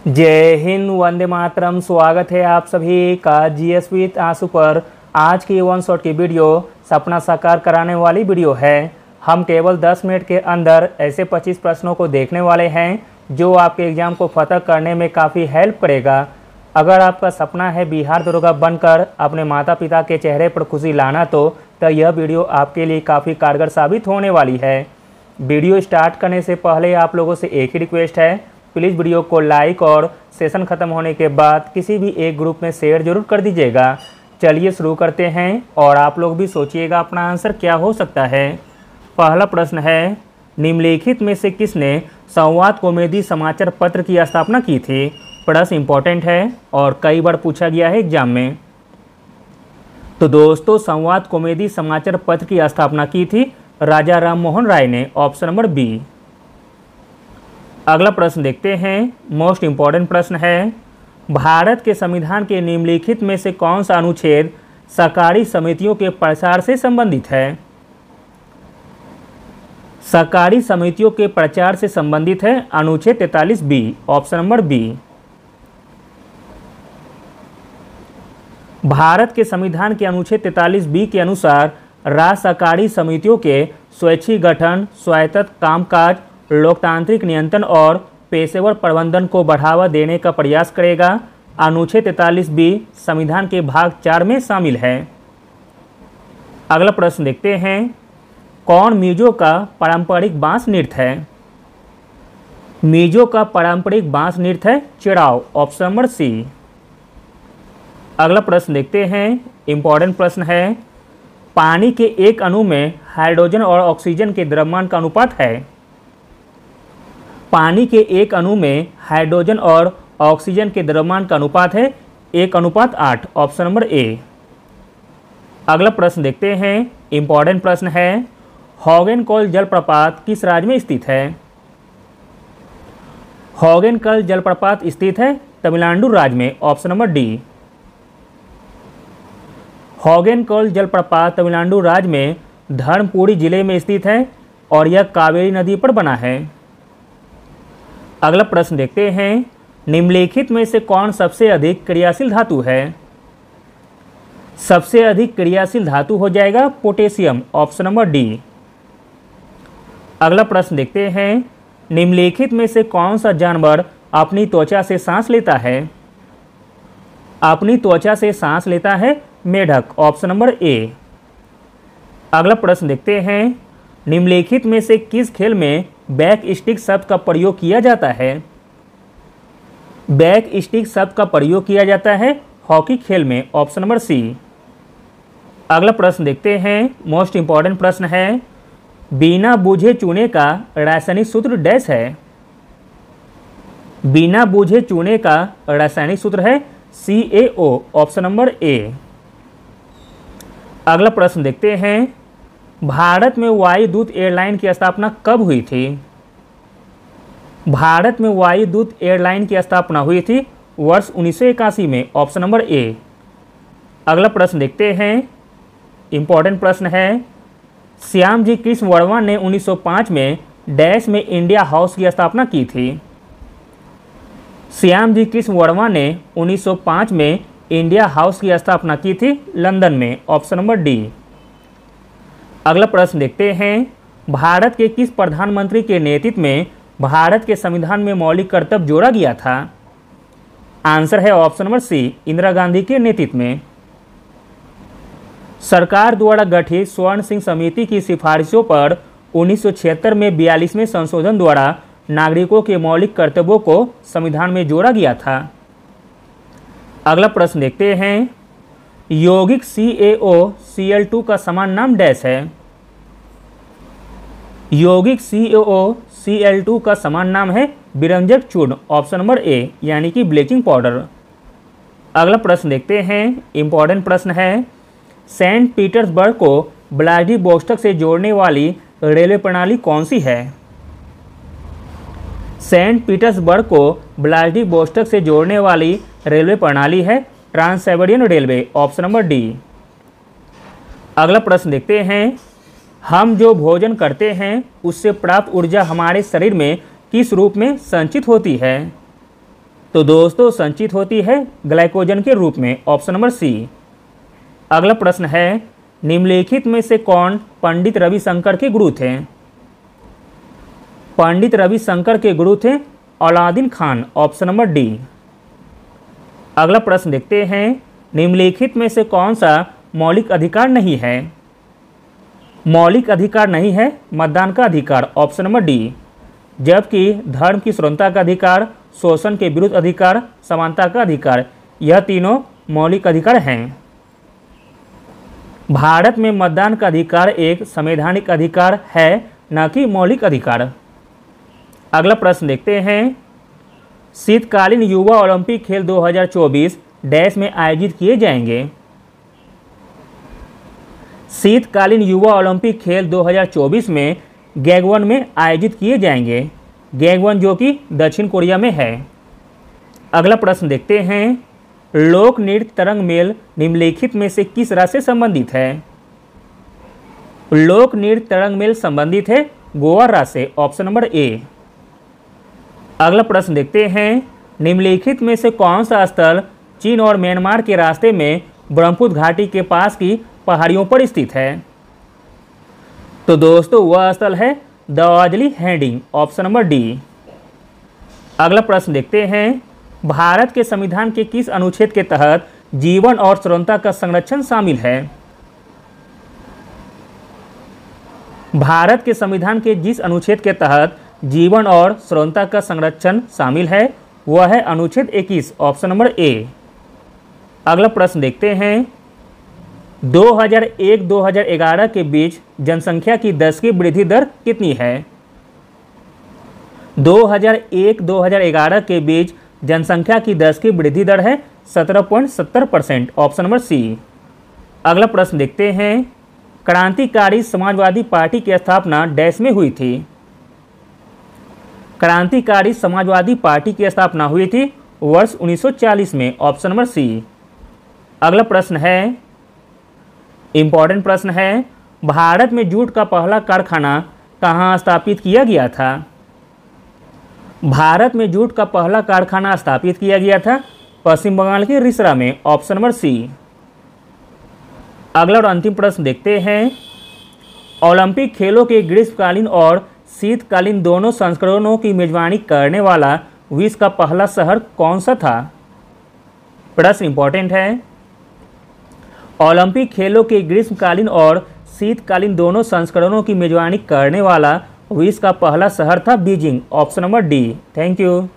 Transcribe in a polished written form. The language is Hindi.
जय हिंद, वंदे मातरम। स्वागत है आप सभी का जीएस विद आंसू पर। आज की वन शॉट की वीडियो सपना साकार कराने वाली वीडियो है। हम केवल 10 मिनट के अंदर ऐसे 25 प्रश्नों को देखने वाले हैं जो आपके एग्जाम को फतह करने में काफ़ी हेल्प करेगा। अगर आपका सपना है बिहार दरोगा बनकर अपने माता पिता के चेहरे पर खुशी लाना तो यह वीडियो आपके लिए काफ़ी कारगर साबित होने वाली है। वीडियो स्टार्ट करने से पहले आप लोगों से एक ही रिक्वेस्ट है, प्लीज़ वीडियो को लाइक और सेशन ख़त्म होने के बाद किसी भी एक ग्रुप में शेयर जरूर कर दीजिएगा। चलिए शुरू करते हैं और आप लोग भी सोचिएगा अपना आंसर क्या हो सकता है। पहला प्रश्न है, निम्नलिखित में से किसने संवाद कॉमेडी समाचार पत्र की स्थापना की थी। प्रश्न इंपॉर्टेंट है और कई बार पूछा गया है एग्जाम में। तो दोस्तों, संवाद कॉमेडी समाचार पत्र की स्थापना की थी राजा राम मोहन राय ने। Option number B. अगला प्रश्न देखते हैं, मोस्ट इंपॉर्टेंट प्रश्न है, भारत के संविधान के निम्नलिखित में से कौन सा अनुच्छेद सहकारी समितियों के प्रचार से संबंधित है। सहकारी समितियों के प्रचार से संबंधित है अनुच्छेद 43 बी। Option number B. भारत के संविधान के अनुच्छेद 43 बी के अनुसार राज्य सहकारी समितियों के स्वैच्छिक गठन, स्वायत्त कामकाज, लोकतांत्रिक नियंत्रण और पेशेवर प्रबंधन को बढ़ावा देने का प्रयास करेगा। अनुच्छेद 43 बी संविधान के भाग 4 में शामिल है। अगला प्रश्न देखते हैं, कौन मिजो का पारंपरिक बांस नृत्य है। मिजो का पारंपरिक बांस नृत्य है चिड़ाव। Option number C. अगला प्रश्न देखते हैं, इंपॉर्टेंट प्रश्न है, पानी के एक अणु में हाइड्रोजन और ऑक्सीजन के द्रव्यमान का अनुपात है। पानी के एक अणु में हाइड्रोजन और ऑक्सीजन के द्रव्यमान का अनुपात है 1:8। Option number A. अगला प्रश्न देखते हैं, इंपॉर्टेंट प्रश्न है, हॉगेनकॉल जलप्रपात किस राज्य में स्थित है। हॉगेनकॉल जलप्रपात स्थित है तमिलनाडु राज्य में। Option number D. हॉगेनकॉल जलप्रपात तमिलनाडु राज्य में धर्मपुरी जिले में स्थित है और यह कावेरी नदी पर बना है। अगला प्रश्न देखते हैं, निम्नलिखित में से कौन सबसे अधिक क्रियाशील धातु है। सबसे अधिक क्रियाशील धातु हो जाएगा पोटेशियम। Option number D. अगला प्रश्न देखते हैं, निम्नलिखित में से कौन सा जानवर अपनी त्वचा से सांस लेता है। अपनी त्वचा से सांस लेता है मेढक। Option number A. अगला प्रश्न देखते हैं, निम्नलिखित में से किस खेल में बैक स्टिक शब्द का प्रयोग किया जाता है। बैक स्टिक शब्द का प्रयोग किया जाता है हॉकी खेल में। Option number C. अगला प्रश्न देखते हैं, मोस्ट इंपॉर्टेंट प्रश्न है, बिना बूझे चूने का रासायनिक सूत्र डैश है। बिना बूझे चूने का रासायनिक सूत्र है CaO। Option number A. अगला प्रश्न देखते हैं, भारत में वायुदूत एयरलाइन की स्थापना कब हुई थी। भारत में वायुदूत एयरलाइन की स्थापना हुई थी वर्ष 1981 में। Option number A. अगला प्रश्न देखते हैं, इंपॉर्टेंट प्रश्न है, श्याम जी कृष्ण वर्मा ने 1905 में डैश में इंडिया हाउस की स्थापना की थी। श्याम जी कृष्ण वर्मा ने 1905 में इंडिया हाउस की स्थापना की थी लंदन में। Option number D. अगला प्रश्न देखते हैं, भारत के किस प्रधानमंत्री के नेतृत्व में भारत के संविधान में मौलिक कर्तव्य जोड़ा गया था। आंसर है option number C, Indira Gandhi के नेतृत्व में। सरकार द्वारा गठित स्वर्ण सिंह समिति की सिफारिशों पर 1976 में 42वें संशोधन द्वारा नागरिकों के मौलिक कर्तव्यों को संविधान में जोड़ा गया था। अगला प्रश्न देखते हैं, यौगिक CaOCl2 का समान नाम डैश है। यौगिक CaOCl2 का समान नाम है विरंजक चूर्ण। ऑप्शन नंबर ए, यानी कि ब्लीचिंग पाउडर। अगला प्रश्न देखते हैं, इंपॉर्टेंट प्रश्न है, सेंट पीटर्सबर्ग को व्लादिवोस्टॉक से जोड़ने वाली रेलवे प्रणाली कौन सी है। सेंट पीटर्सबर्ग को व्लादिवोस्टॉक से जोड़ने वाली रेलवे प्रणाली है trans Siberian railway. Option number D. अगला प्रश्न देखते हैं, हम जो भोजन करते हैं उससे प्राप्त ऊर्जा हमारे शरीर में किस रूप में संचित होती है। तो दोस्तों संचित होती है ग्लाइकोजन के रूप में, ऑप्शन नंबर सी। अगला प्रश्न है, निम्नलिखित में से कौन पंडित रविशंकर के गुरु थे? पंडित रविशंकर के गुरु थे Alauddin Khan, option number D. अगला प्रश्न देखते हैं, निम्नलिखित में से कौन सा मौलिक अधिकार नहीं है? मौलिक अधिकार नहीं है मतदान का अधिकार, ऑप्शन नंबर डी। जबकि धर्म की स्वतंत्रता का अधिकार, शोषण के विरुद्ध अधिकार, समानता का अधिकार, यह तीनों मौलिक अधिकार हैं। भारत में मतदान का अधिकार एक संवैधानिक अधिकार है, न कि मौलिक अधिकार। अगला प्रश्न देखते हैं, शीतकालीन युवा ओलंपिक खेल 2024 डैश में आयोजित किए जाएंगे? शीतकालीन युवा ओलंपिक खेल 2024 में गैगवन में आयोजित किए जाएंगे। गैगवन जो कि दक्षिण कोरिया में है। अगला प्रश्न देखते हैं, लोक नृत्य तरंग मेल निम्नलिखित में से किस राज्य से संबंधित है? लोक नृत्य तरंग मेल संबंधित है गोवा राज्य से, ऑप्शन नंबर ए। अगला प्रश्न देखते हैं, निम्नलिखित में से कौन सा स्थल चीन और म्यांमार के रास्ते में ब्रह्मपुत्र घाटी के पास की पहाड़ियों पर स्थित है? तो दोस्तों वह स्थल है Darjeeling heading, option number D. अगला प्रश्न देखते हैं, भारत के संविधान के किस अनुच्छेद के तहत जीवन और स्वतंत्रता का संरक्षण शामिल है? भारत के संविधान के जिस अनुच्छेद के तहत जीवन और स्वतंत्रता का संरक्षण शामिल है वह है अनुच्छेद 21, ऑप्शन नंबर ए। अगला प्रश्न देखते हैं, 2001-2011 के बीच जनसंख्या की 10 की वृद्धि दर कितनी है? 2001-2011 के बीच जनसंख्या की 10 की वृद्धि दर है 17.70%, ऑप्शन नंबर सी। अगला प्रश्न देखते हैं, क्रांतिकारी समाजवादी पार्टी की स्थापना डैश में हुई थी? क्रांतिकारी समाजवादी पार्टी की स्थापना हुई थी वर्ष 1940 में, ऑप्शन नंबर सी। अगला प्रश्न है, इंपॉर्टेंट प्रश्न है, भारत में जूट का पहला कारखाना कहाँ स्थापित किया गया था? भारत में जूट का पहला कारखाना स्थापित किया गया था पश्चिम बंगाल के रिसरा में, ऑप्शन नंबर सी। अगला और अंतिम प्रश्न देखते हैं, ओलंपिक खेलों के ग्रीष्मकालीन और शीतकालीन दोनों संस्करणों की मेजबानी करने वाला विश्व का पहला शहर कौन सा था? प्रश्न इंपॉर्टेंट है, ओलंपिक खेलों के ग्रीष्मकालीन और शीतकालीन दोनों संस्करणों की मेजबानी करने वाला विश्व का पहला शहर था Beijing, option number D. Thank you.